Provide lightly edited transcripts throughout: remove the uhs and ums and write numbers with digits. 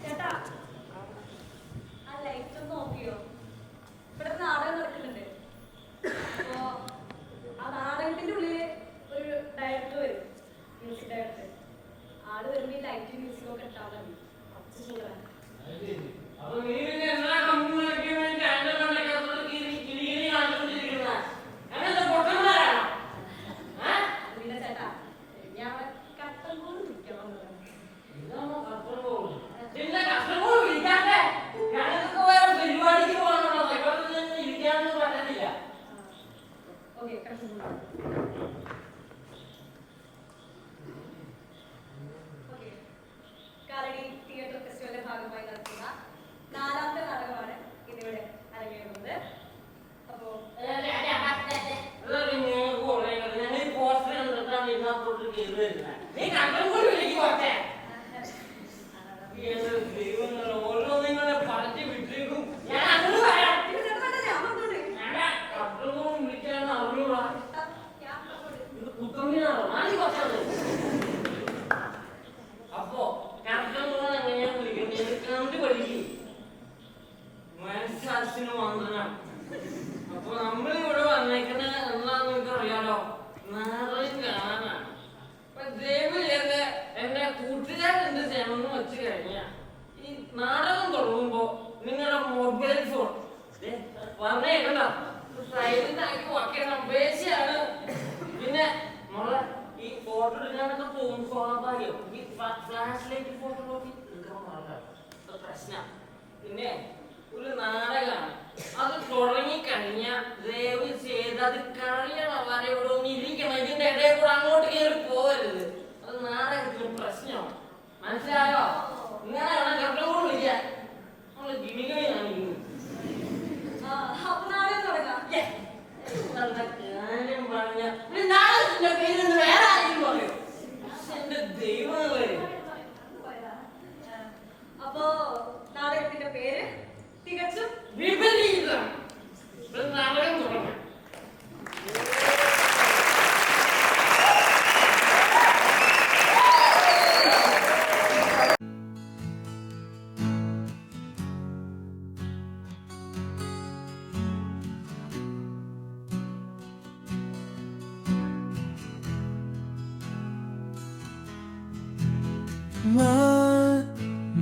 ചേട്ടാ ആ ലൈറ്റ് ഒന്ന് നോക്കിയോ? ഇവിടെ നാടകം നടക്കുന്നുണ്ട്. അപ്പോ ആ നാടകത്തിന്റെ ഉള്ളില് ഒരു ഡയറക്ടർ വരും, മ്യൂസിക് ഡയറക്ടർ. ആള് വരുമ്പോ ഈ ലൈറ്റ് മ്യൂസിക്കും ഒക്കെ ഇട്ടാൽ മതി. കുറച്ച് സൂപ്പറാണ്. പിന്നെ ചേട്ടാ ഞാൻ കട്ടൻ പോലും വിൽക്കണം. ഓക്കെ കാലടി തിയേറ്റർ ഫെസ്റ്റിവലിന്റെ ഭാഗമായി നടത്തുന്ന 4ാമത്തെ നാടകമാണ് ഇതിവിടെ അരങ്ങേറുന്നത്. അപ്പോ അപ്പൊ നമ്മളിവിടെ വന്നേക്കണ എന്താന്ന് നിങ്ങൾക്ക് അറിയാലോ, നാടകം കാണാനാണ്. അപ്പൊ ദയവ് ചെയ്ത് എന്റെ കൂട്ടുകാരൻ എന്ത് ചെയ്യണമെന്ന് വെച്ച് കഴിഞ്ഞാൽ, ഈ നാടകം തുടങ്ങുമ്പോ നിങ്ങളുടെ മൊബൈൽ ഫോൺ പറഞ്ഞേക്കണ്ട, സൈലന്റാക്കി വയ്ക്കണം. ബേസിയാണ്. പിന്നെ നമ്മളെ ഈ ഫോട്ടോ എടുക്കാനൊക്കെ പോകും സ്വാഭാവികം. ഈ ഫ്ലാഷ് ലൈറ്റ് ഫോട്ടോ നോക്കി എടുക്കാൻ പാടില്ല, പ്രശ്നം. പിന്നെ ഒരു നാടകമാണ്, അത് തുടങ്ങിക്കഴിഞ്ഞാൽ ദയവ് ചെയ്ത് അത് കഴിയണം വരെ ഇവിടെ ഒന്ന് ഇരിക്കണം. ഇതിന്റെ ഇടയിൽ കൂടെ അങ്ങോട്ട് കയറി പോകരുത്. അത് നാടകത്തിന് പ്രശ്നമാണ്, മനസ്സിലായോ? ഇങ്ങനെ വേണം കട്ടോട് വിളിക്കാൻ. നമ്മള് ജിമികളിയാണ് കാര്യം പറഞ്ഞ നാടകത്തിന്റെ പേര് വേറെ ആരെങ്കിലും പറയോ? എന്റെ ദൈവങ്ങളെ. അപ്പോ നാടകത്തിന്റെ പേര് തികച്ചും വിപരീതം. നാടകം തുടങ്ങാം.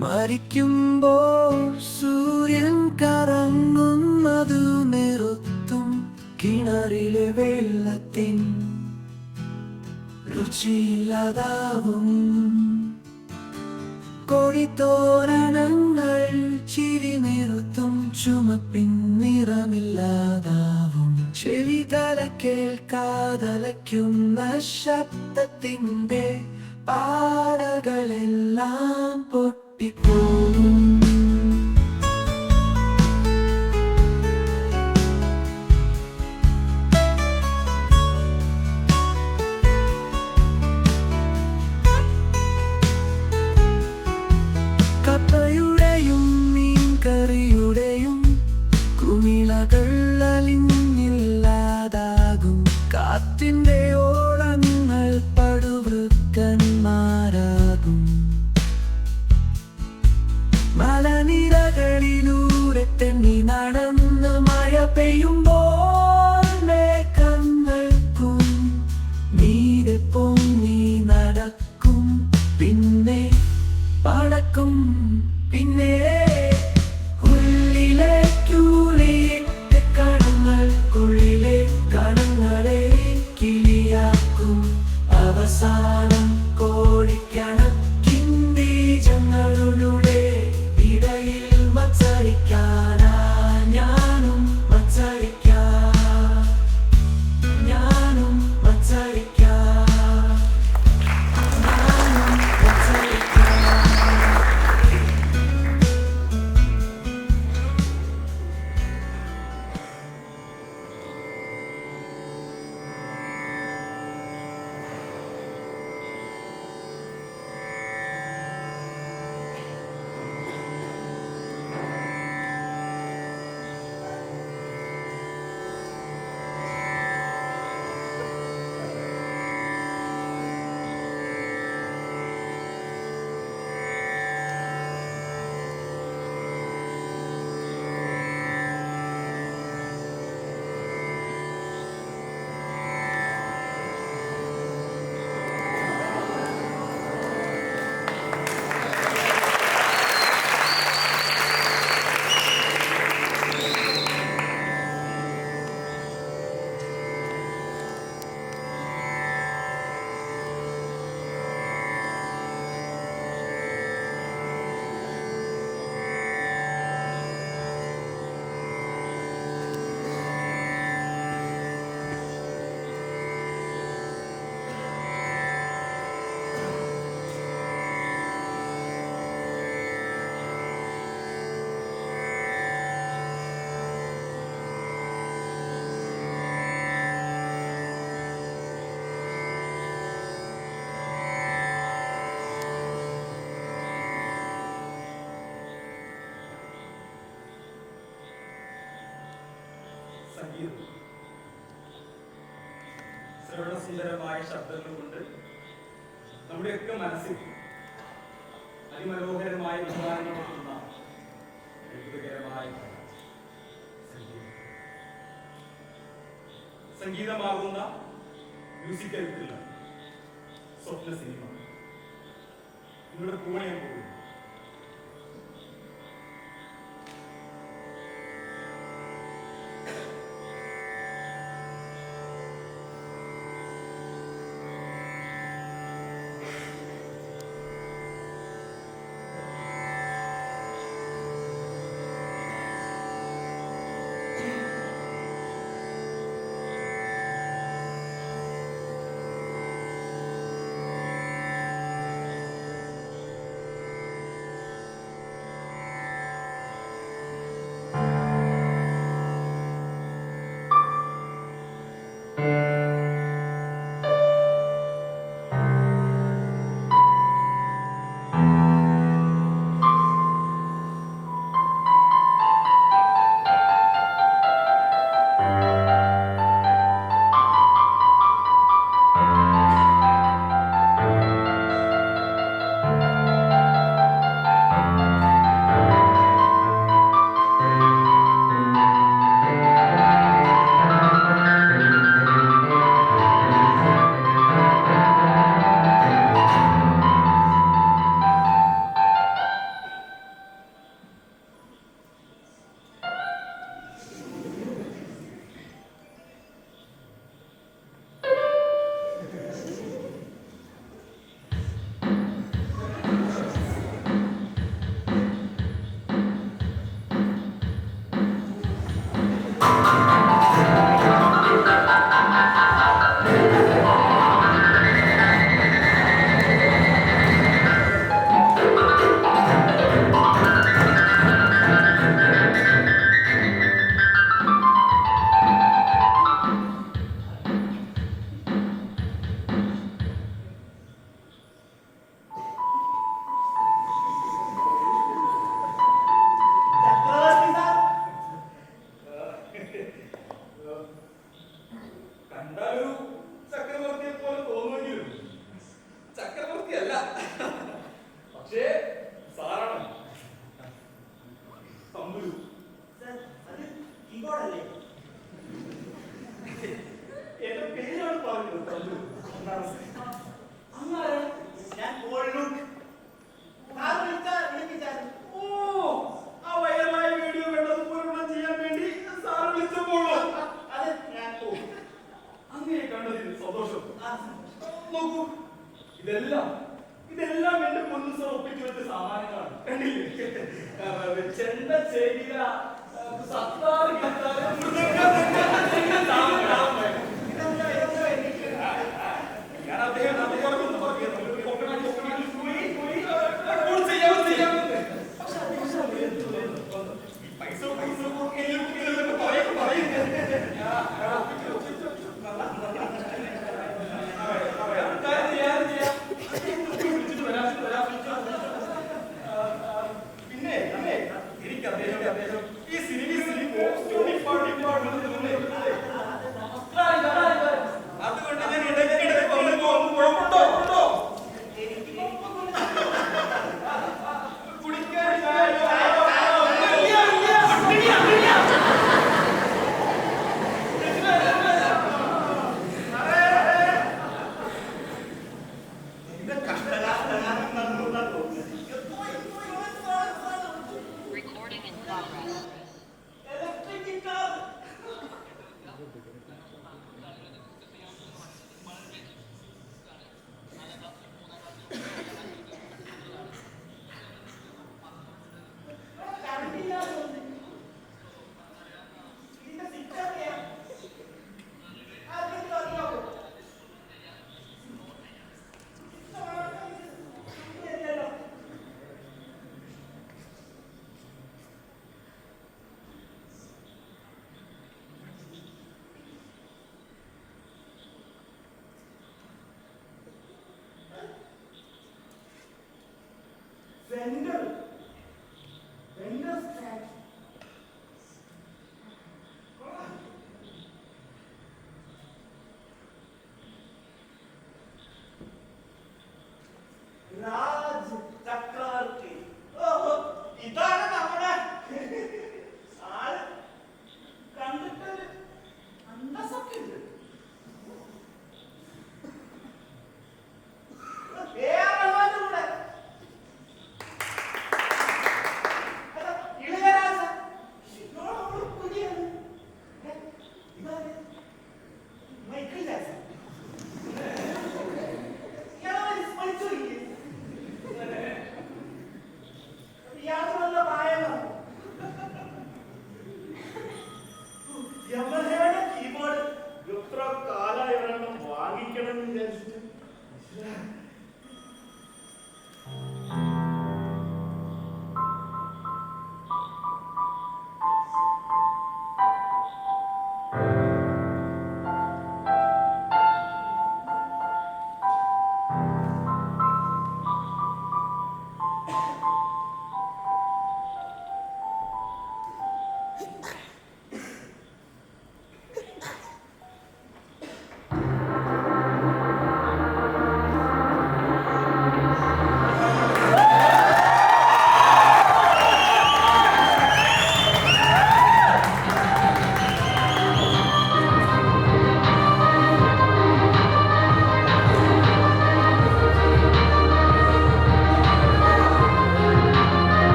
മരിക്കുമ്പോൾ സൂര്യൻ കറങ്ങുന്നതു നിർത്തും, കിണറിലെ വെള്ളത്തിൻ രുചിയില്ലാതാവും, കൊടിത്തോരണങ്ങൾ ചിരി നിർത്തും, ചുമപ്പിൻ നിറമില്ലാതാവും, ചെവി തല കേൾക്കാതലയ്ക്കുന്ന ശബ്ദത്തിൻ്റെ പാടകളെല്ലാം പൊട്ടിപ്പോകും. കപ്പയുടെയും മീൻകറിയുടെയും കുമിളകൾ അലിഞ്ഞില്ലാതാകും, കാറ്റിന്റെ ഓളങ്ങൾ പടുവൃക്കന്മാരാകും, മലനിരകളിലൂടെ തെന്നി നടന്ന് മഴ പെയ്യുമ്പോൾ മേഘങ്ങൾക്കും മീതെ പൊങ്ങി നടക്കും, പിന്നെ പടക്കും, പിന്നെ ഉള്ളിലേക്കുള്ളിട്ട് കണങ്ങൾക്കുള്ളിലെ കണങ്ങളെ കിളിയാക്കും, അവസാനം കോടിക്കണക്കിൻ ബീജങ്ങളുടെ ഇടയിൽ മത്സരിക്കാനാ ഞാനും മത്സരിക്കാം, ഞാനും മത്സരിക്കാം, ഞാനും മത്സരിക്കാം. സംഗീതം. ശ്രവണസുന്ദരമായ ശബ്ദങ്ങൾ കൊണ്ട് നമ്മുടെയൊക്കെ മനസ്സിൽ അതിമനോഹരമായ വികാരങ്ങൾ നൽകുന്ന അത്ഭുതകരമായ സംഗീതം. സംഗീതമാകുന്ന മ്യൂസിക്കൽ ത്രില്ലർ സ്വപ്ന സിനിമ നിങ്ങളുടെ കൂടെ ഞാൻ പോകുന്നു. കണ്ടാലൊരു ചക്രവർത്തിയെ പോലെ തോന്നുമെങ്കിലും ചക്രവർത്തിയല്ല, പക്ഷേ സാറാണ്. തമ്പുരു എന്റെ പേരാണ് പറഞ്ഞത്. തമ്പുരു അങ്ങാരാണ്? ഞാൻ ഓ, ആ വൈറലായ വീഡിയോ വേണ്ടതുപോലെ ചെയ്യാൻ വേണ്ടി സാറ് വിളിച്ചപ്പോഴോ? അങ്ങനെ കണ്ടതിൽ സന്തോഷം. നോക്കൂ, ഇതെല്ലാം എന്റെ മുന്നിൽ സമർപ്പിച്ചു വെച്ച സാമാനങ്ങളാണ്. കണ്ടില്ലേ? ചെണ്ട, ചേകില, സത്താറ്, ഗിത്താറ്, ഞാൻ അദ്ദേഹം അതുപോലെ ഒന്ന് പറഞ്ഞു. പൈസ പിന്നെ എനിക്ക് അദ്ദേഹം ഈ സിനിമ നമസ്കാരം പറയണമെന്ന് വിചാരിച്ചിട്ട്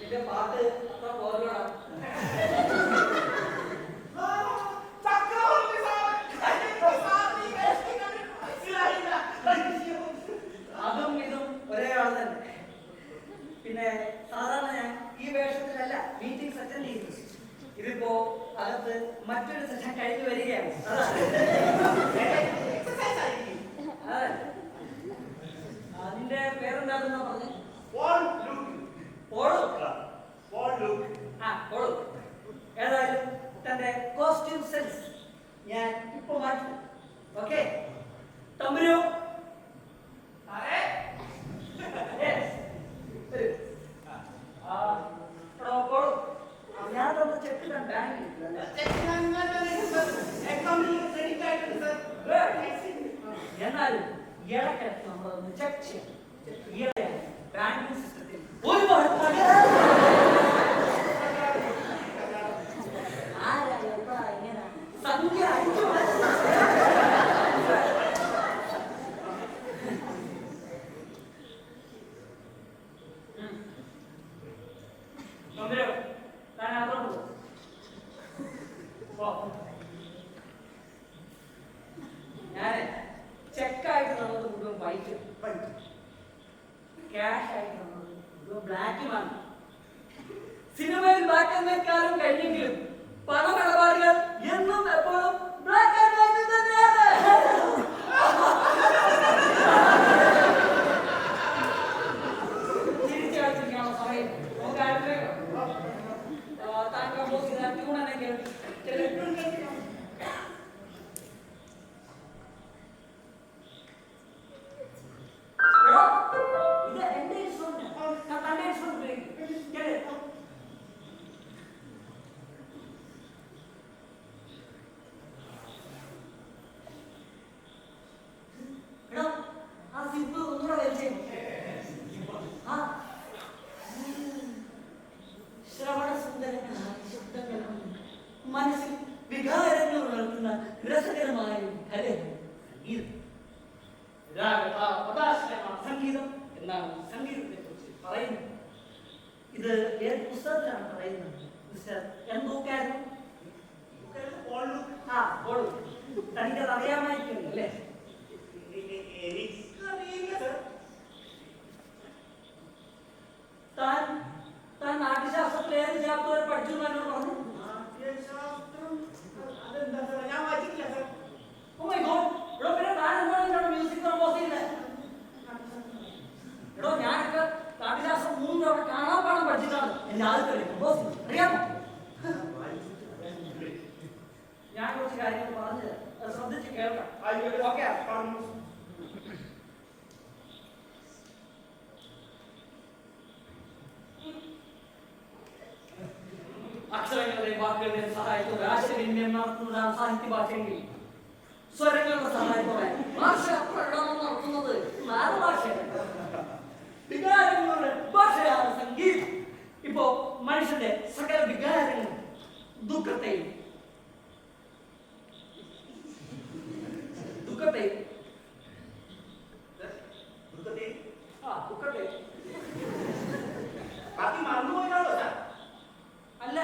നിന്റെ പാട്ട് അത്ര പോരലോടാ. ചക്രവർത്തി സാർ ഈ വേഷം കണ്ടിട്ട് മനസ്സിലായില്ല. അതും ഇതും ഒരേ ആൾ തന്നെ. പിന്നെ സാധാരണ ഞാൻ ഈ വേഷത്തിലല്ല മീറ്റിംഗ്സ് അറ്റൻഡ് ചെയ്യുന്നത്. ഇതിപ്പോ അകത്ത് മറ്റൊരു സെഷൻ കഴിഞ്ഞു വരികയാണ്. എക്സസൈസ് ആയിരിക്കും. അതെ. അതിന്റെ പേരെന്താണെന്നാ പറഞ്ഞത്? വാൾ ലുക്ക്. പോളു. വാൾ ലുക്ക്. ആ പോളു. ഏതായാലും തന്റെ കോസ്റ്റ്യൂം സെൻസ് ഞാൻ ഇപ്പൊ മാറ്റും. ഓക്കെ തമ്പുരു. അരെ Yes. വരൂ. എടോ പോളു. ഞാൻ തന്ന ചെക്ക് ഞാൻ ബാങ്കിൽ എന്നാലും ഇടയ്ക്കിടയ്ക്ക് നമ്മളൊന്ന് ചെക്ക് ചെയ്യണം. ഈയിടെ ബാങ്കിങ് സിസ്റ്റത്തിൽ ഒരുപാട് സംഖ്യ അടിച്ചു ഞാന് ചെക്കായിട്ട് തന്നത് മുഴുവൻ വൈറ്റ്, ക്യാഷ് ആയിട്ട് തന്നത് മുഴുവൻ ബ്ലാക്കുമാണ്. സിനിമയിൽ ബ്ലാക്ക് ആൻഡ് വൈറ്റ് കാലം കഴിഞ്ഞെങ്കിലും പണമിടപാടുകൾ എന്നും എപ്പോഴും ബ്ലാക്ക് ആൻഡ് വൈറ്റ് തന്നെയാണ്. തിരിച്ചടിച്ചിരിക്കാനുള്ള സമയം നമുക്ക് ആരുടെയോ താൻ കമ്പോസ് ചെയ്ത ട്യൂൺ തന്നെ കേൾക്കും. ഇത് എന്റെ ഇൻസ്ട്രുമെന്റ്, തന്റെ ഇൻസ്ട്രുമെന്റ്. എടാ ആ സിബ് ഒന്നുകൂടെ വലിച്ചേ. ആ ശ്രവണ സുന്ദരങ്ങളായ ശബ്ദങ്ങളും മനസ്സിൽ വികാരങ്ങൾ ഉണർത്തുന്ന രസകരമായ കലയാണ് ഇത്. സംഗീതം എന്നാണ് സംഗീതത്തെ കുറിച്ച് പറയുന്നത്. ഇത് ഏത് പുസ്തകത്തിലാണ് പറയുന്നത് മിസ്റ്റർ എന്തോക്കായിരുന്നു? ആ പോളു, തനിക്കത് അറിയാമായിരിക്കും അല്ലേ? താൻ താൻ നാട്യശാസ്ത്രത്തിൽ ഏത് ചാപ്റ്റർ വരെ പഠിച്ചു എന്നോട് പറഞ്ഞു. അതെന്താ സാർ, ഞാൻ വായിച്ചിട്ടില്ല സാർ. Oh my God! എടോ പിന്നെ താൻ എന്താണ് എന്നോട് മ്യൂസിക് കമ്പോസ് ചെയ്യുന്നത്? എടോ ഞാനൊക്കെ നാട്യശാസ്ത്രം 3 തവണ കാണാൻ പാഠം പഠിച്ചിട്ടാണ് എന്റെ ആദ്യത്തെ കമ്പോസ് ചെയ്യുന്നത്. അറിയാമോ? ഞാൻ കുറച്ച് കാര്യങ്ങൾ പറഞ്ഞത് അത് ശ്രദ്ധിച്ച് കേൾക്കാം. ഓക്കെ പറഞ്ഞു. അക്ഷരങ്ങളുടെയും വാക്കുകളുടെയും സഹായത്തോടെ ആശയവിനിമയം നടത്തുന്നതാണ് സാഹിത്യ ഭാഷയെങ്കിൽ സ്വരങ്ങളുടെ സഹായത്തോടെ ഭാഷ പ്രകടനം നടത്തുന്നത് നാദഭാഷയാണ്. വികാരങ്ങളുടെ ഭാഷയാണ് സംഗീതം. ഇപ്പോ മനുഷ്യന്റെ സകല വികാരങ്ങളും ദുഃഖത്തെയും ബാക്കി മറന്നുപോയിട്ടാണോ സാർ? അല്ല,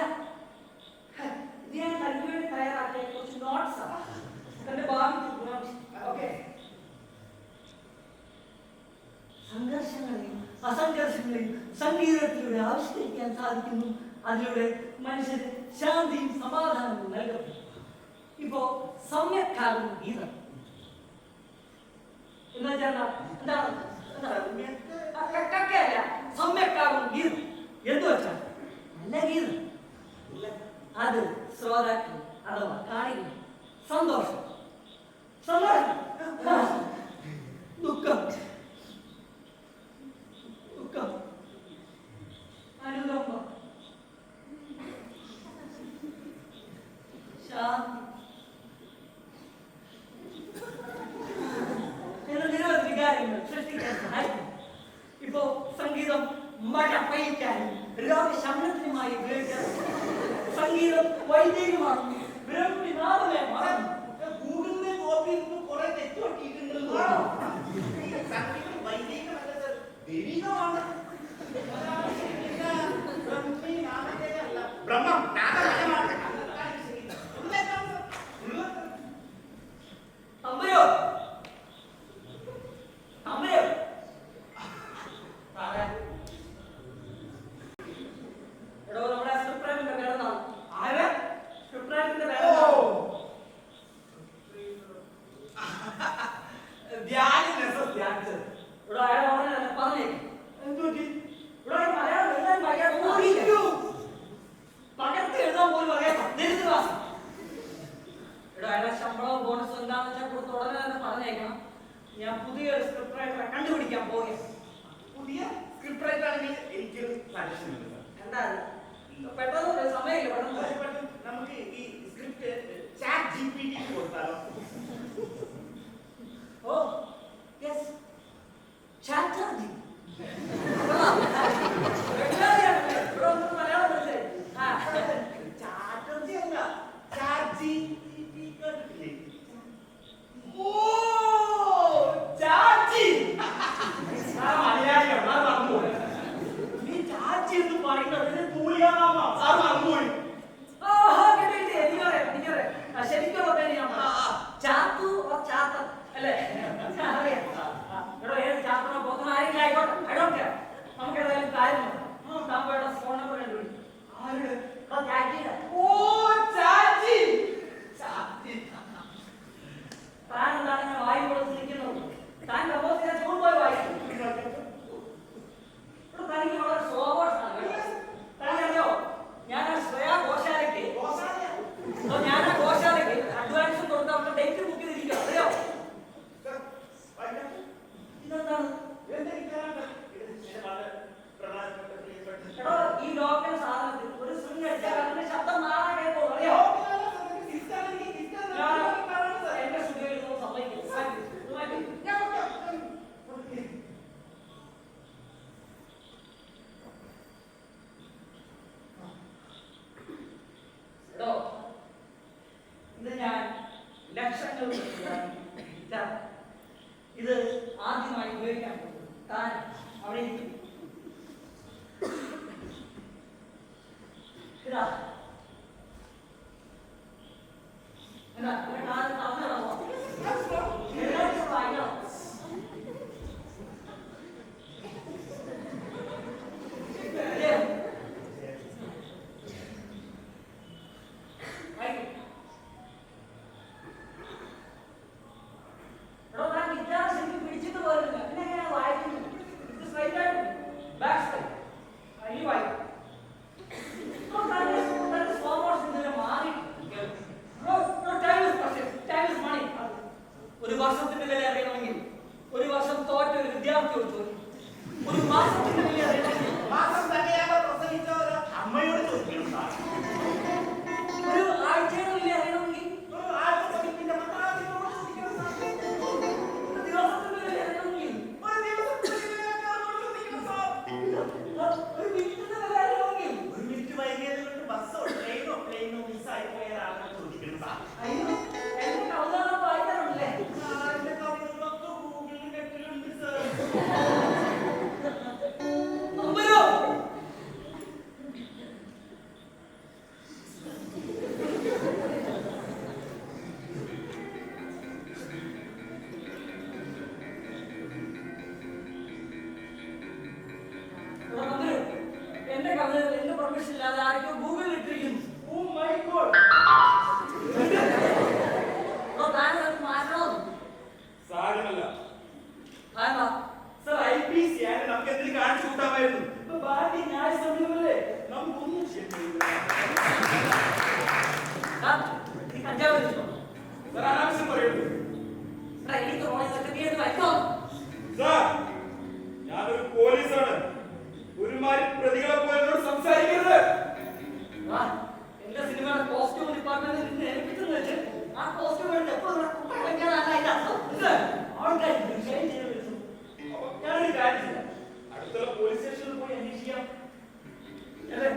ഇത് ഞാൻ തനിക്ക് വേണ്ടി തയ്യാറാക്കിയ കുറച്ച് നോട്ട്സ് ആണ്. തന്റെ ഭാവി ഓക്കെ അസംഘർഷങ്ങളെയും സംഗീതത്തിലൂടെ ആവിഷ്കരിക്കാൻ സാധിക്കുന്നു. അതിലൂടെ മനുഷ്യന് ശാന്തിയും സമാധാനവും നൽകപ്പെടും. ഇപ്പോ സമ്യക്കാരും ഗീതം എന്താണ് സമ്യക്കാരും ഗീതം എന്തു വെച്ചാൽ നല്ല ഗീതം. അത് ശ്രോതാക്കൾ അഥവാ കാണികൾ സന്തോഷം, സന്തോഷം, ദുഃഖം, ദുഃഖം, അനുകമ്പ, ശാന്തി എന്ന നിരവധി വികാരങ്ങൾ സൃഷ്ടിക്കാൻ സഹായിക്കും. ഇപ്പോ സംഗീതം മഴ പെയ്ക്കാനും രോഗശമനത്തിനുമായി ഉപയോഗിക്കാൻ. സംഗീതം വൈദികമാണ്. ബ്രഹ്മനാഥനെ മറന്നു ഗൂഗിളിൽ കോപ്പി കുറെ തെറ്റ് പറ്റിയിട്ടുണ്ടല്ലോ. സംഗീതം വൈദികമല്ല, ദൈവികമാണ്. ബ്രഹ്മം അമ്മയോ അമ്മയോ എടോ നമ്മുടെ സ്ക്രിപ്റ്ററിന്റെ പേരെന്താണ്? ആര് സ്ക്രിപ്റ്ററിന്റെ പേരെന്താണ്? ധ്യാനിച്ചത്. ഇവിടെ അയാൾ പറഞ്ഞേക്കും എന്തുപറ്റി? ഇവിടെ മലയാളം എഴുതാൻ പകർത്തി എഴുതാൻ പോലും അറിയാം. ദരിദ്രവാസം. ഇവിടെ അയാളെ ശമ്പളവും ബോണസും എന്താണെന്ന് വെച്ചാൽ കൊടുത്ത് ഉടനെ തന്നെ പറഞ്ഞേക്കണം. ഞാൻ പുതിയൊരു സ്ക്രിപ്റ്റ് റൈറ്ററെ കണ്ടുപിടിക്കാൻ പോവുകയാണ്. പുതിയ സ്ക്രിപ്റ്റ് റൈറ്റർ ആണെങ്കിൽ എനിക്കൊരു സജഷൻ ഉണ്ട്. എന്താ പെട്ടെന്ന് സമയമില്ല. പെട്ടെന്ന് നമുക്ക് ഈ സ്ക്രിപ്റ്റ് ചാറ്റ് GPT കൊടുത്താലോ? Oh yes, chat Malayalam Chatterjee അല്ല, ചാറ്റ് GPT കേട്ടിട്ടില്ലേ? ഓ ചാച്ചി മലയാളിയാണ്. നീ ചാച്ചി എന്ന് പറയുന്നതിന് തൂലികാനാമ സാർ മറന്നുപോയി. ശരിക്കുള്ള പേര് ഞാൻ ചാത്തു ചാത്തൻ അല്ലേ? ഏത് ചാത്തനോ പോത്തനോ ആരെങ്കിലും ആയിക്കോട്ടെ, നമുക്ക് ഏതായാലും കാര്യം താമ്പയുടെ ഫോൺ നമ്പർ കണ്ടുപിടിക്കും. ആരുടെ? ഓ ചാച്ചി ചാച്ചി താൻ എന്താണ് ഇങ്ങനെ വായു കൊടുത്ത് നിൽക്കുന്നത്? താൻ പ്രപ്പോസ് ചെയ്ത സ്കൂൾ പോയി വായിക്കും. തനിക്ക് വളരെ സ്ലോമോഷനാണ്. തനിക്കറിയോ, ഞാൻ ആ ശ്രേയ ഘോഷാലയ്ക്ക് അഡ്വാൻസും കൊടുത്ത് അവരുടെ ഡേറ്റ് ബുക്ക് ചെയ്തിരിക്കുക. അറിയോ ഇതെന്താണ്? എടോ, ഈ ലോക്കൽ സാധനത്തിൽ ഒരു സ്ട്രിംഗ് അടിച്ചാൽ അതിന്റെ ശബ്ദം മാറാൻ കേൾക്കോ? അറിയോ? എന്റെ സ്റ്റുഡിയോയിൽ സമ്മതിക്കും. എടോ, ഇത് ഞാൻ ലക്ഷങ്ങൾ ഇത് ആദ്യമായി ഉപയോഗിക്കാൻ പോകും. താൻ അവിടെ ഇരിക്കും. ഇതാ പിടിച്ചിട്ട് പോരുന്നില്ല. പിന്നെ എങ്ങനെയാണ് വായിക്കുന്നത്? ഇത് സ്ട്രൈറ്റ് ആയിട്ട് ബാക്ക് സൈഡ് ഈ വായിക്കും. ഒരു വർഷത്തിന്റെ വില അറിയണമെങ്കിൽ ഒരു വർഷം തോറ്റ ഒരു വിദ്യാർത്ഥിയോട് ചോദിക്കും. ഒരു മാസത്തിന്റെ വില അറിയണമെങ്കിൽ മാസം തന്നെയാണ് പ്രസംഗിച്ച ഒരു അമ്മയോട് ചോദിക്കണം. ഒരു ആഴ്ചയുടെ വില അറിയണമെങ്കിൽ ഒരു ആഴ്ച പഠിപ്പിന്റെ മക്കളാദികളോട് ചോദിക്കണം. ഒരു ദിവസത്തിന്റെ വില അറിയണമെങ്കിൽ ഒരു ദിവസത്തിന്റെ വിലക്കാരോട് ചോദിക്കണം സാർ. ഒരു മിനിറ്റിന്റെ വില അറിയണമെങ്കിൽ ഒരു മിനിറ്റ് വൈകിയത് കൊണ്ട് ബസ്സോ ട്രെയിനോ മിസ്സായി പോയ ആളുകൾ ചോദിക്കണം സാർ. അയ്യോ, എന്റെ കൗതുകം വായിക്കാറുണ്ടല്ലേ? എന്റെ കവിതകളൊക്കെ ഗൂഗിളിൽ നെറ്റിലുണ്ട് സാർ. നമ്പരോ പെർമിഷൻ ഇല്ലാതെ ആരൊക്കെ ഗൂഗിളിൽ ഇട്ടിരിക്കുന്നു. Oh my god. സാരമല്ല സർ, IPC ആണ്. നമുക്ക് എന്തെങ്കിലും കാണിച്ചു കൂട്ടാമായിരുന്നു. ഇപ്പൊ ബാക്കി ന്യായ സമയമല്ലേ, നമുക്കൊന്നും ചെയ്യാൻ കഴിയില്ല. സർ, അനാവശ്യം പറയുന്നു. സാർ, ഞാനൊരു പോലീസാണ്. ഒരുമാതിരി പ്രതികളെ പോലെ സംസാരിക്കരുത്. എന്റെ സിനിമയുടെ കോസ്റ്റ്യൂം ഡിപ്പാർട്ട്മെന്റിൽ നിന്ന് ഏൽപ്പിച്ചെന്ന് വെച്ച് ആ കോസ്റ്റ്യൂം എടുത്ത് എപ്പോൾ ഞാനൊരു കാര്യം ചെയ്യാം. അടുത്തുള്ള പോലീസ് സ്റ്റേഷനിൽ പോയി അന്വേഷിക്കാം അല്ലേ?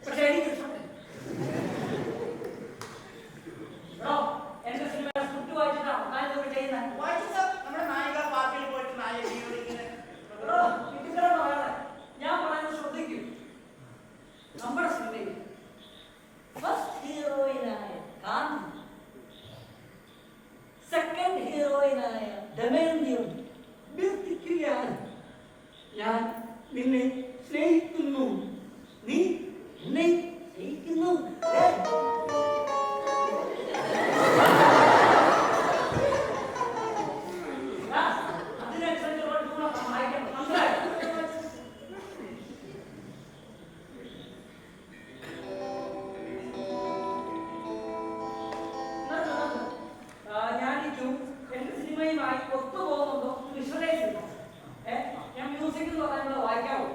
പക്ഷേ എനിക്ക് എന്റെ സിനിമയുടെ സ്ക്രിപ്റ്റ് വായിച്ചിട്ടാണ് ഞാൻ ഇതൊക്കെ ചെയ്യുന്നത്. നമ്മുടെ നായിക പാർട്ടിയിൽ പോയിട്ട് നായിക ഞാൻ പറയുന്നത് ശ്രദ്ധിക്കും. നമ്മുടെ സിനിമയിൽ ഫസ്റ്റ് ഹീറോയിനായ ഗാന്ധി, സെക്കൻഡ് ഹീറോയിനായ ദമയന്തിയും ബിർത്തിക്കുകയാണ്. ഞാൻ നിന്നെ സ്നേഹിക്കുന്നു, നീ എന്നെ സ്നേഹിക്കുന്നു. എന്റെ സിനിമയുമായി ഒത്തുപോകുന്നുണ്ടോ വിഷ്വലൈസ് ചെയ്യുന്നു. ഞാൻ മ്യൂസിക് എന്ന് പറയുന്നത് വായിക്കാവോ?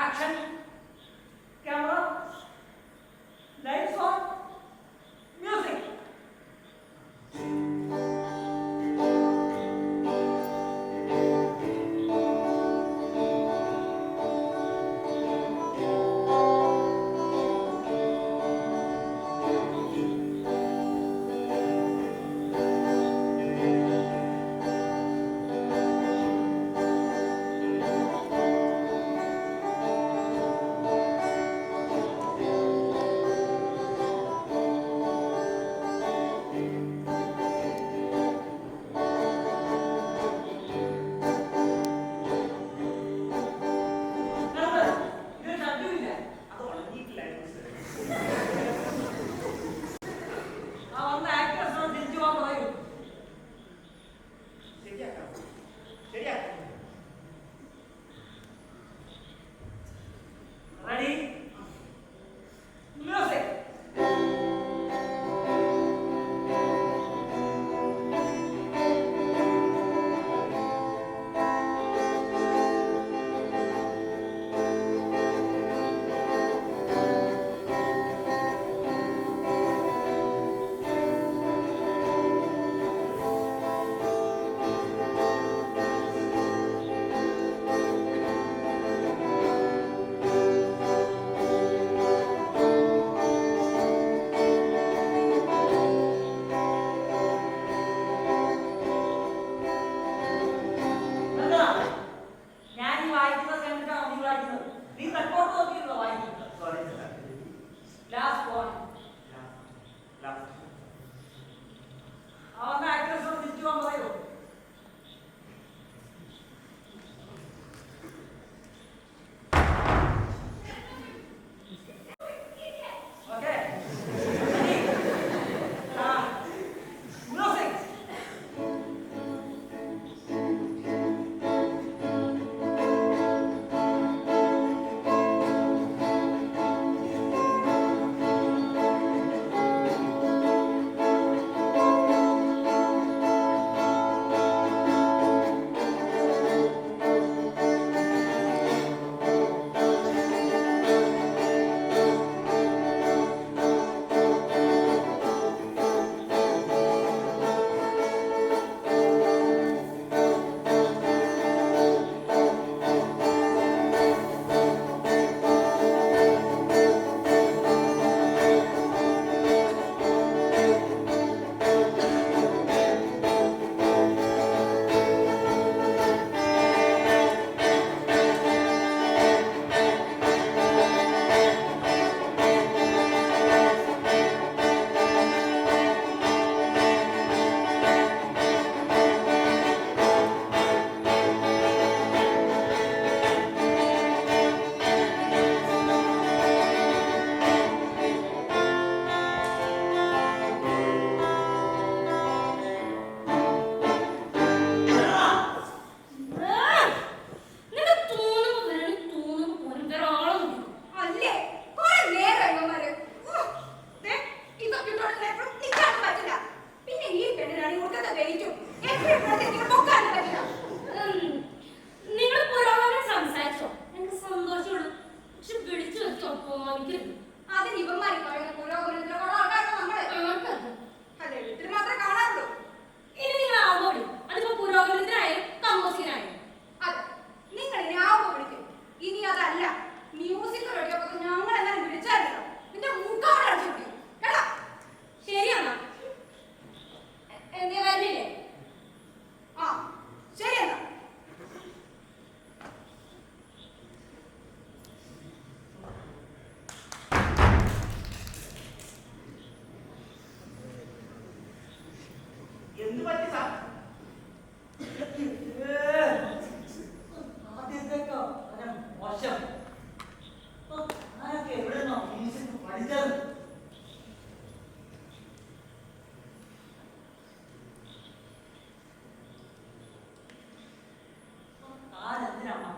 Action, camera, lights on, music.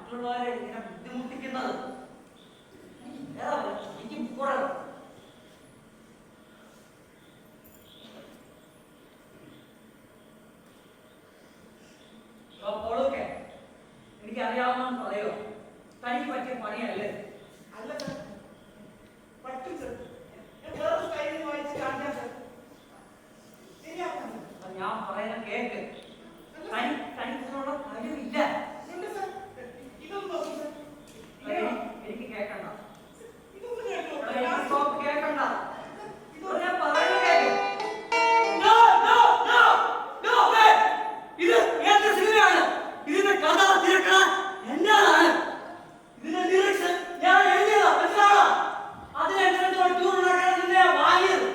മറ്റുള്ളവരെ ഇങ്ങനെ ബുദ്ധിമുട്ടിക്കുന്നത്. എനിക്ക് കുറെ ഓളൊക്കെ എനിക്ക് അറിയാവുന്ന പറയോ തനിക്ക് പറ്റിയ പണിയല്ലേ? അല്ല സർ, പറ്റും സർ. ഞാൻ വേറെ സ്റ്റൈലിൽ വായിച്ച് കാണിക്കാം സർ. ശരിയാക്കാം സർ. അത് ഞാൻ പറയുന്ന കേക്ക്. തനിക്കുള്ള കഴിവില്ല. ഇല്ല സർ. ഇതൊന്നും നോക്കൂ സർ. എനിക്ക് കേൾക്കണ്ട. ഇതൊന്നും കേട്ടോ. കേൾക്കണ്ട. ഇതൊന്നും ഞാൻ പറയുന്ന cake. No, no, no, no way. ഇത് ഏത് സിനിമയാണ്? ഇതിന്റെ കഥ തിരക്കഥ എന്താണ്? ഇതിന്റെ ലിറിക്സ് ഞാൻ എഴുതിയതാ, മനസ്സിലാണോ? അതിനനുസരിച്ചുള്ള ട്യൂൺ ഉണ്ടാക്കാൻ നിന്നെ വാങ്ങിയത്.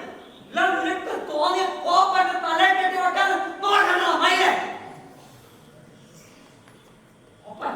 എല്ലാം നിനക്ക് തോന്നിയ കോപ്പന്റെ തലയിൽ കെട്ടി വെക്കാൻ നോക്കണ്ട മയിലേ. ഒപ്പൻ.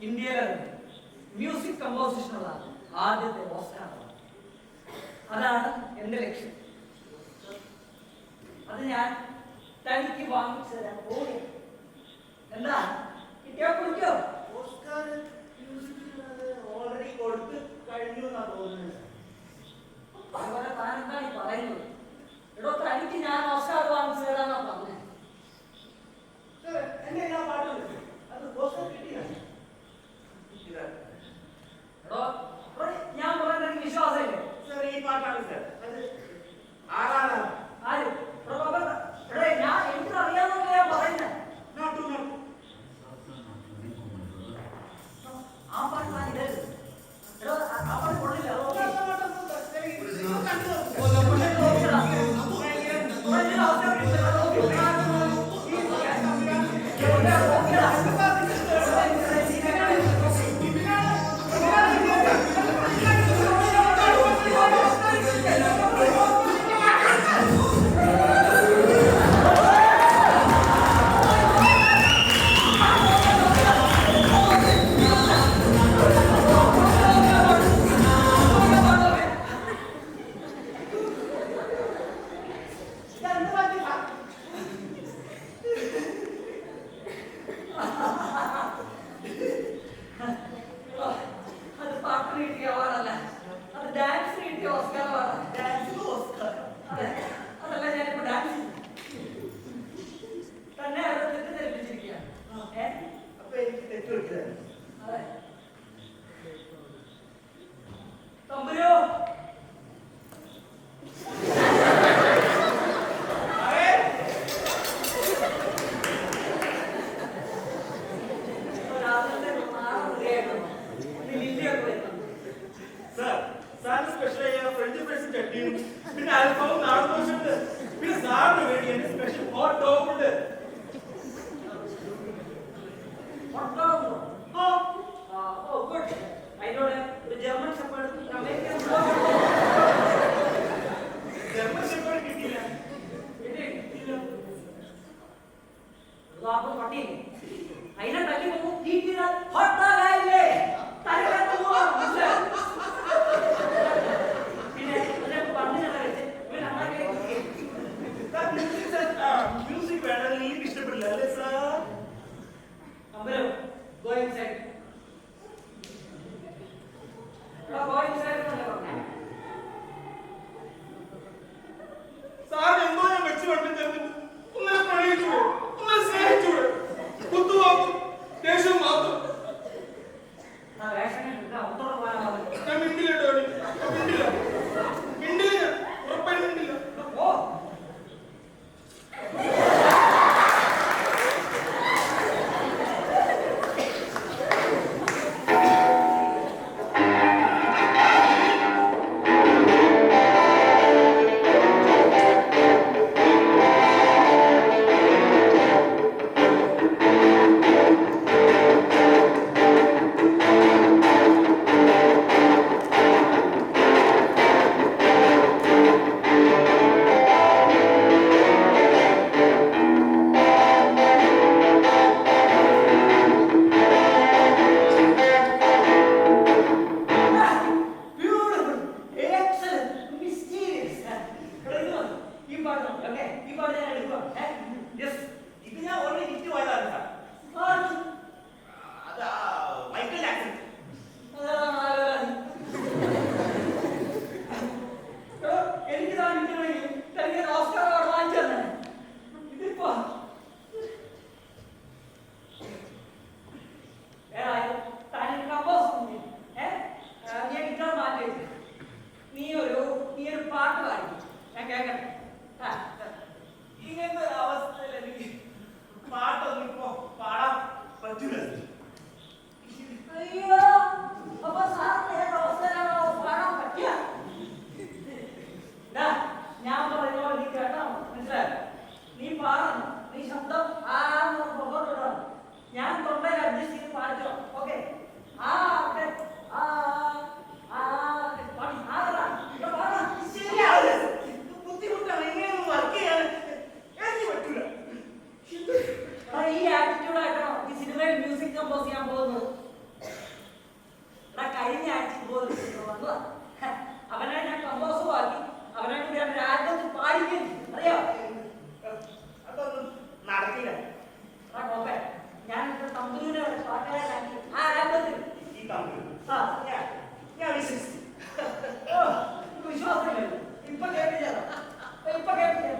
ഇന്ത്യയിലെ മ്യൂസിക് കമ്പോസിഷനുള്ള ആദ്യത്തെ ഓസ്കാർ. അതാണ് എന്റെ ലക്ഷ്യം. അത് ഞാൻ തനിക്ക് വാങ്ങിച്ചു തരാൻ പോവുകയാണ്. എന്താ കിട്ടിയോ കുടിക്കോ? ഓസ്കാർ മ്യൂസിക്കിന് ഓൾറെഡി കൊടുത്ത് കഴിഞ്ഞു എന്നാ തോന്നുന്നത്. അതുപോലെ താൻ എന്താണ് ഈ പറയുന്നത്? എടോ തനിക്ക് ഞാൻ ഓസ്കാർ വാങ്ങിച്ചു തരാന്നാ പറഞ്ഞത്. സർ, എന്റെ ഞാൻ പാട്ടുണ്ട്. അത് ഓസ്കാർ കിട്ടിയതാണ്. എടോ ഞാൻ പറയുന്നത് എനിക്ക് വിശ്വാസമില്ലേ? സർ, ഈ പാട്ടാണ് സർ. അത് ആരാണ്? ആര്? എടേ ഞാൻ എനിക്ക് അറിയാവുന്ന ഞാൻ പറയുന്നത്. Note note. ആ പാട്ട് ഞാൻ ഇടരുത്. എടോ ആ പാട്ട് കൊള്ളില്ല. സാർ എന്തോ ഞാൻ വെച്ചു ഓക്കെ ഈ പാട്ട് ഞാൻ എടുക്കുക യെസ് ഇത് ഞാൻ ഓൾറെഡി ഹിറ്റ് പോയതാണ് സാർ അത് മൈക്കൽ ജാക്സൺ എനിക്ക് തനിക്ക് ഓസ്കാർ അവാർഡ് വാങ്ങിച്ചു തന്നെ ഇതിപ്പോ ഞാൻ ഗിറ്റാർ മാറ്റി നീ ഒരു പാട്ട് പാടി ഞാൻ കേൾക്കട്ടെ ഇങ്ങനത്തെ ഒരു അവസ്ഥയിൽ എനിക്ക് പാട്ടൊന്നും ഇപ്പൊ പാടാൻ പറ്റൂല അയ്യോ അപ്പൊ സാറിന് അവസ്ഥയിലാണോ പാടാൻ പറ്റിയ ഞാൻ പറയുമ്പോൾ നീ കേട്ടോ മനസ്സിലായോ നീ പാടണം നീ ശബ്ദം പുറത്തോട്ടിടണം ഞാൻ തൊണ്ടയിൽ അഡ്ജസ്റ്റ് ചെയ്ത് പാടിച്ചോ ഓക്കെ ബുദ്ധിമുട്ടാണ് ഇങ്ങനെയൊന്നും വർക്ക് ചെയ്യാൻ എനിക്ക് പറ്റൂല ഈ ആറ്റിറ്റ്യൂഡ് ആയിട്ടാണോ ഈ സിനിമയിൽ മ്യൂസിക് കമ്പോസ് ചെയ്യാൻ പോകുന്നത് കഴിഞ്ഞ ആഴ്ച വന്നതാ അവനെ ഞാൻ കമ്പോസും ആക്കി അവനെ ഞാൻ രാജ്യത്ത് പാടിക്കുന്നു അറിയോ അതൊന്നും നടക്കില്ല ഞാൻ തമ്പുരുവിനെ പാട്ടുകാരനാക്കി ആ ആൽബത്തിൽ ഈ തമ്മിൽ ആ ഞാൻ വിശ്വസിച്ചു വിശ്വാസമില്ലല്ലോ ഇപ്പൊ കേട്ടില്ല ഇപ്പൊ കേട്ടില്ല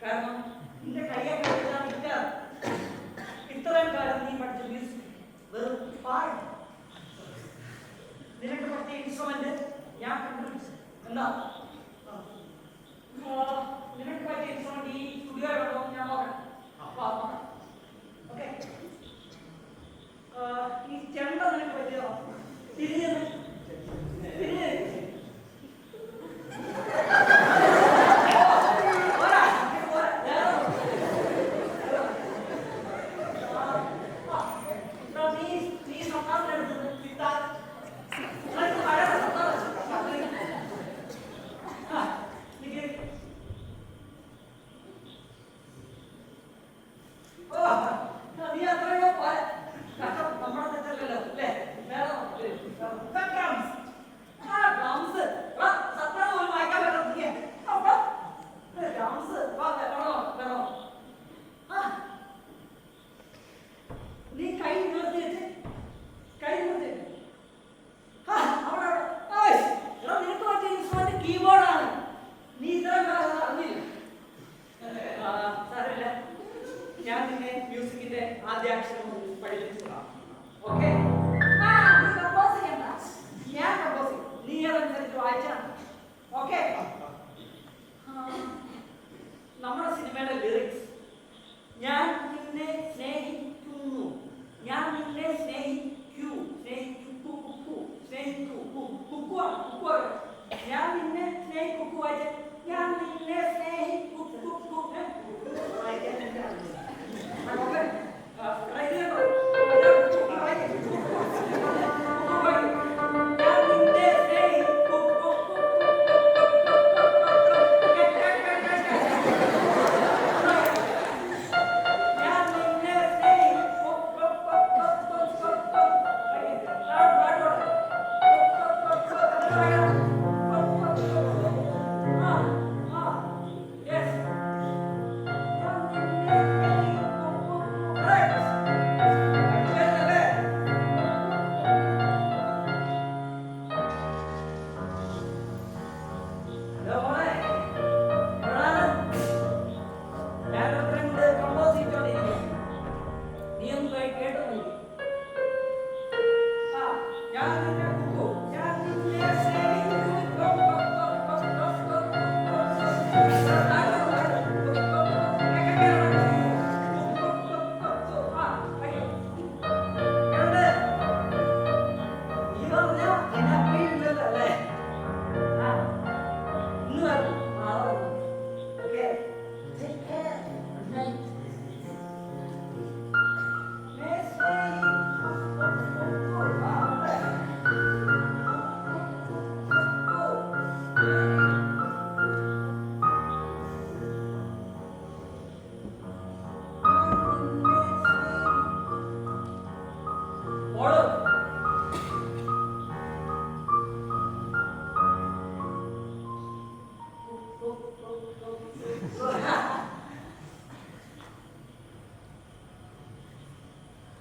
കാരണം നിന്റെ കയ്യൊക്കെ ഇത്രയും കാലം fine. നിനക്ക് പറ്റിയ ഇൻസ്ട്രുമെന്റ് ഞാൻ കണ്ടുപിടിച്ചു. എന്താ? നിനക്ക് പറ്റിയ ഇൻസ്ട്രുമെന്റ് ഈ സ്റ്റുഡിയോയിലുണ്ടോ ഞാൻ നോക്കാം. ഓക്കെ. ഈ ചെണ്ട നിനക്ക് പറ്റിയതോ? തിരിഞ്ഞു ഞാൻ നിന്നെ മ്യൂസിക്കിന്റെ ആദ്യാക്ഷരം പഠിപ്പിച്ചതാണ്. ഓക്കെ? ഞാൻ കമ്പോസ് ചെയ്യും, നീ അതനുസരിച്ച് വായിച്ചാൽ. ഓക്കെ? നമ്മുടെ സിനിമയുടെ ലിറിക്സ് ഞാൻ നിന്നെ സ്നേഹിക്കുന്നു, ഞാൻ നിന്നെ സ്നേഹിക്കൂ, സ്നേഹിക്കൂ, ഞാൻ നിന്നെ സ്നേഹിക്കൂ വായിച്ച ഞാൻ നിന്നെ സ്നേഹിക്കൂ.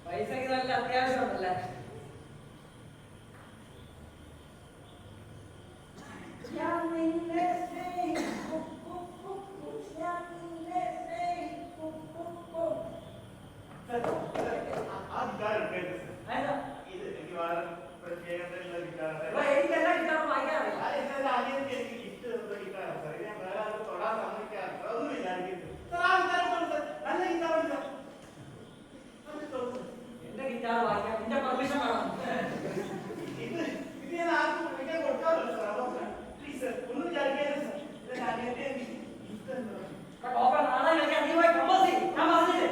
പൈസക്ക് നല്ല അത്യാവശ്യമുണ്ടല്ലേ? എനിക്കെല്ലാം ഗിറ്റാർ വായിക്കാറില്ല. എന്റെ ഗിറ്റാർ വായിക്കാൻ എന്റെ പെർമിഷൻ വേണം. നാളെ കളിക്കാൻ നീ പോയി കമ്പോസ് ചെയ്യും. ഞാൻ പറഞ്ഞില്ലേ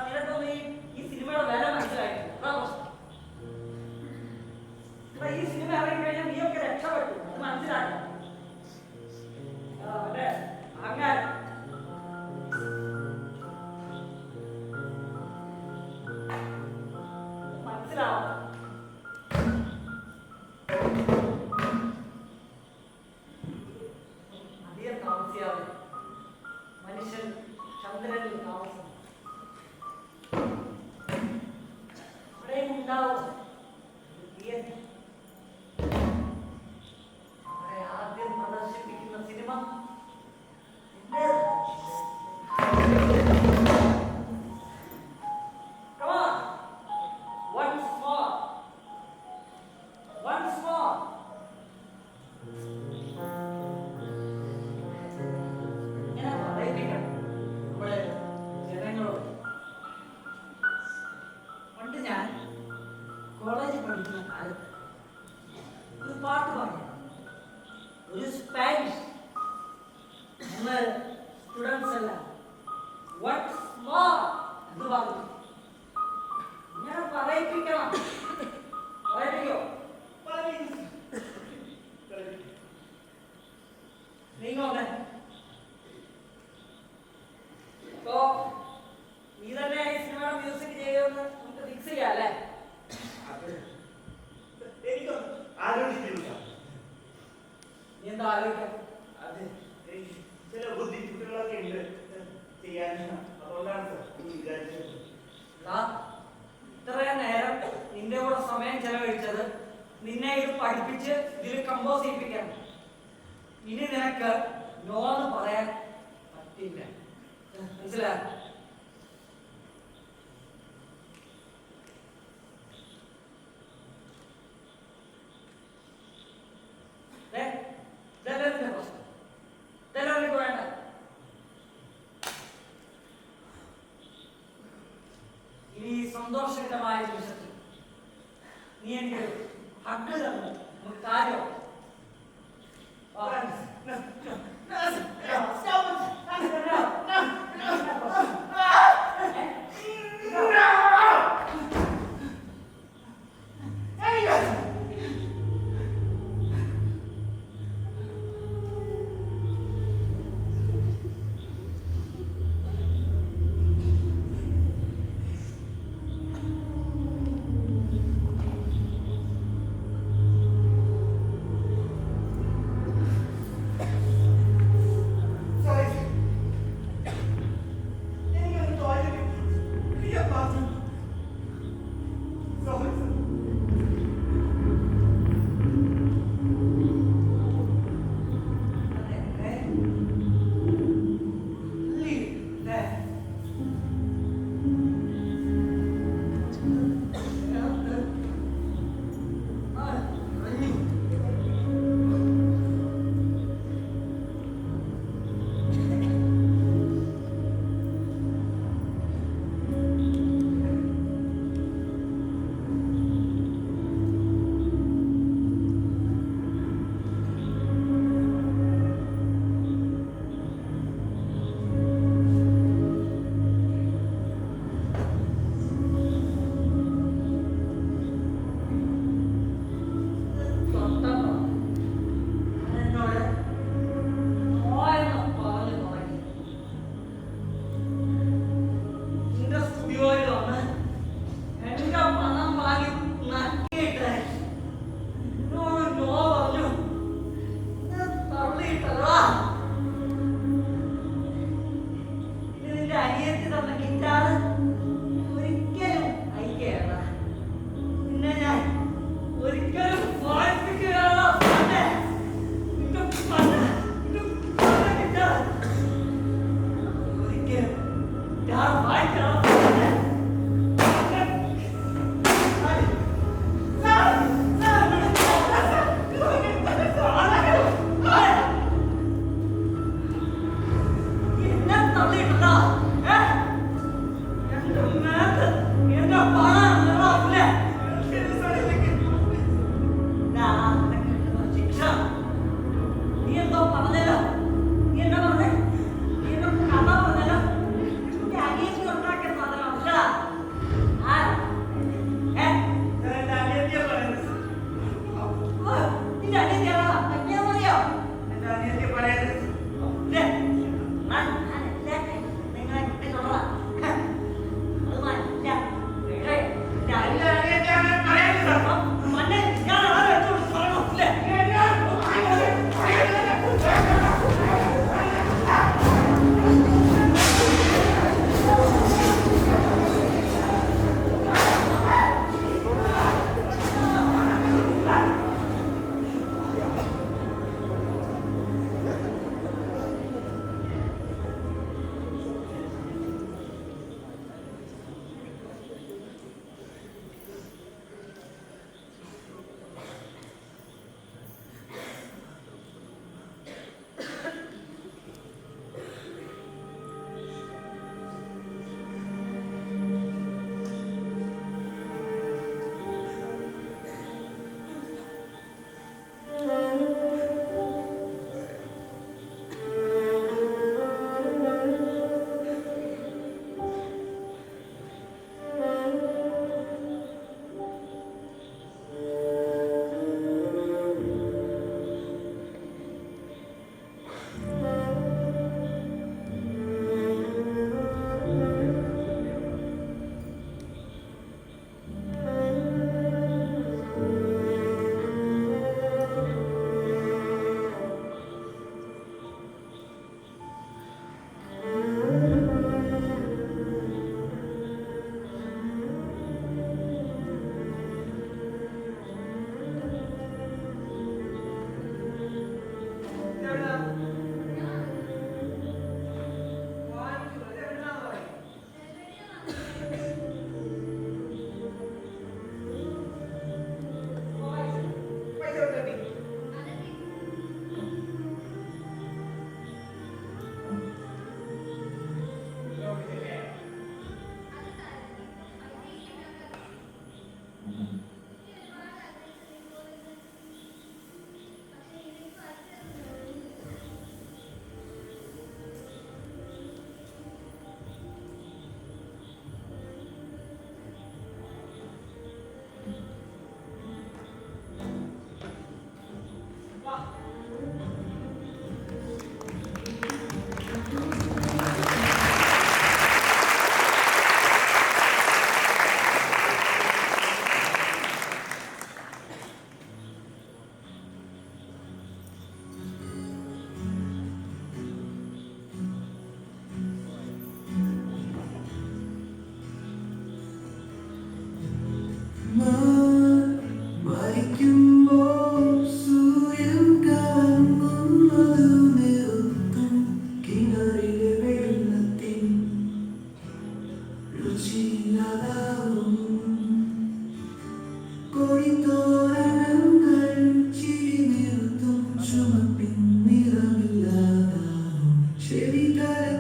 നിനക്കൊന്ന് ഈ സിനിമയുടെ വില മനസ്സിലായിട്ടില്ല. ഈ സിനിമ ഇറങ്ങി കഴിഞ്ഞാൽ നീയൊക്കെ രക്ഷപ്പെട്ടു, അത് മനസ്സിലാക്കണം. അങ്ങനെ നമ്മൾ സ്റ്റുഡൻസ് അല്ല. വാട്ട്സ് മോർ എന്ന് പറഞ്ഞു. ഞാൻ പറയിപ്പിക്കണം. പറയിപ്പിക്കോ? നീങ്ങോന്നെ. അപ്പോ നീ തന്നെ ഈ സിനിമയുടെ മ്യൂസിക് ചെയ്യുമെന്ന് നമുക്ക് ഫിക്സ് ചെയ്യാം അല്ലേ? എനിക്ക് ആലോചിക്കുന്നില്ല. നീ എന്താ ആലോചിക്കാം? അത് ചില ബുദ്ധിമുട്ടുകളൊക്കെ ഉണ്ട് ചെയ്യാൻ. അതുകൊണ്ടാണ് വിചാരിച്ചത്. ഇത്രയും നേരം നിന്റെ കൂടെ സമയം ചെലവഴിച്ചത് നിന്നെ ഇത് പഠിപ്പിച്ച് ഇതിൽ കമ്പോസ് ചെയ്യിപ്പിക്കാൻ. ഇനി നിനക്ക് നോ എന്ന് പറയാൻ പറ്റില്ല. മനസ്സിലായോ? പ്രശ്നം തെലവനിക്ക് വേണ്ട. ഇനി സന്തോഷകരമായ നിമിഷത്തിൽ നീ എനിക്ക് ഹഗ് തന്നു. നമുക്ക് കാര്യം പറയാൻ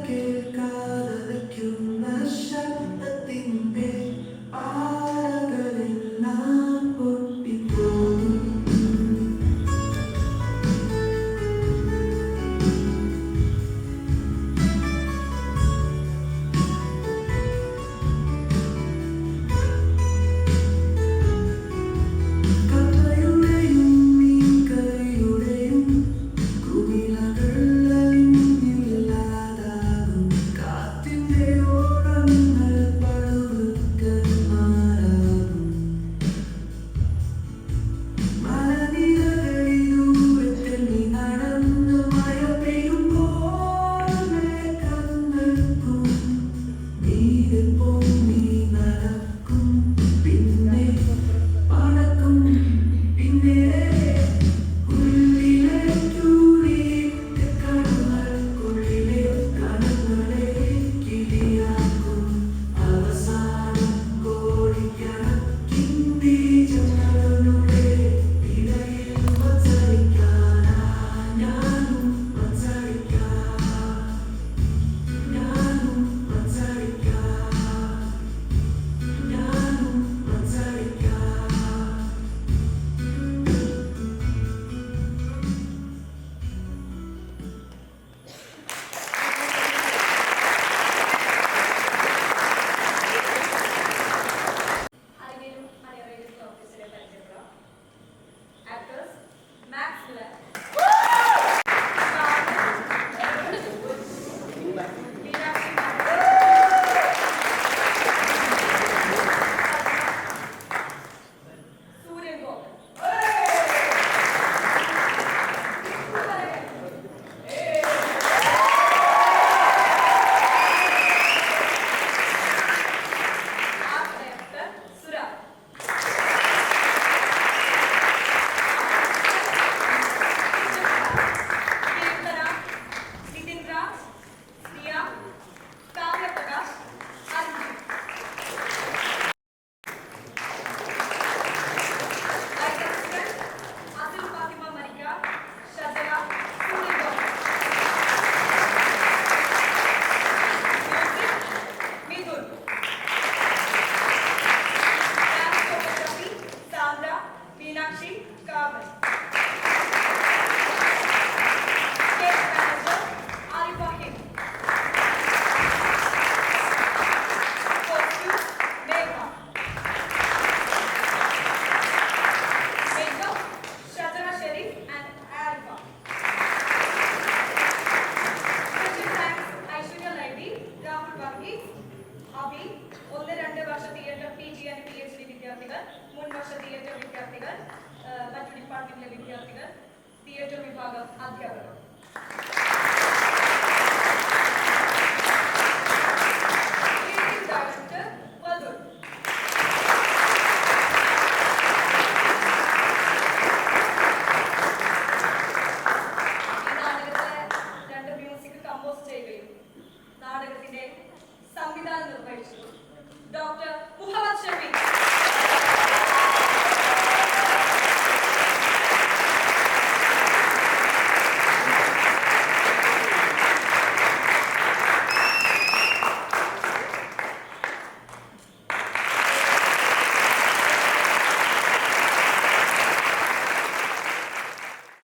കേൾക്കാതയ്ക്കുന്ന ശബ്ദത്തിൻ്റെ പാറകളെല്ലാം പൊട്ടിപ്പോകും. കഥയുടെയും മീൻകറിയുടെയും കുമിളകൾ അലിഞ്ഞില്ലാതാകും. കാറ്റിൻ്റെ ഓളങ്ങൾ പടുകുക്കന്മാരാകും. മലനിരകളിലൂടെ നീ നടന്ന് മഴ പെയ്യുമ്പോൾ മേഘങ്ങൾക്കും നീര് പൊങ്ങി നടക്കും. പിന്നെ പറക്കും. പിന്നെ ഉള്ളിലേക്കുള്ളിട്ട് കണ്ണുകൾക്കുള്ളിലെ കണങ്ങളെ കിളിയാക്കും. അവസാനം കോടിക്കണക്കിൻ്റെ ജനങ്ങളുടെ ഇടയിൽ മത്സരിക്കാനാ ഞാനും മത്സരിക്കാം. ഞാനും മത്സരിക്കാം. ഞാനും മത്സരിക്കാം. ആരെങ്കിലും അണിയറയിൽ ഓഫീസറെ പരിചയപ്പെടാം. Actors max Miller, Meenakshi Suryan Gopan. Art director Suraj. Keerthana, Nithin Raj, Siya, Kavyaprakash, Arjun. Light assistant Asil Fathima Marikka, Shajara, Suryan Gopan. Music Mithun. Choreography, Sandra, Meenakshi, Kavan. Stage manager, Arif Hakim. Costume, Megha. Makeup, Shajara Sharif and Arifa. Special thanks, Aishwarya Naidu, Rahul Varghese, Abhi, 1-2 Varsha theatre PG and PhD വിദ്യാർത്ഥികൾ, മുൻ വർഷ theatre വിദ്യാർത്ഥികൾ, മറ്റു ഡിപ്പാർട്ട്മെന്റിലെ വിദ്യാർത്ഥികൾ, theatre വിഭാഗം അധ്യാപകർ. Creative Director, വധു. ഈ നാടകത്തിലെ 2 മ്യൂസിക് കമ്പോസ് ചെയ്യുകയും നാടകത്തിന്റെ സംവിധാനം നിർവഹിച്ചു ഡോക്ടർ മുഹമ്മദ് ഷമീർ.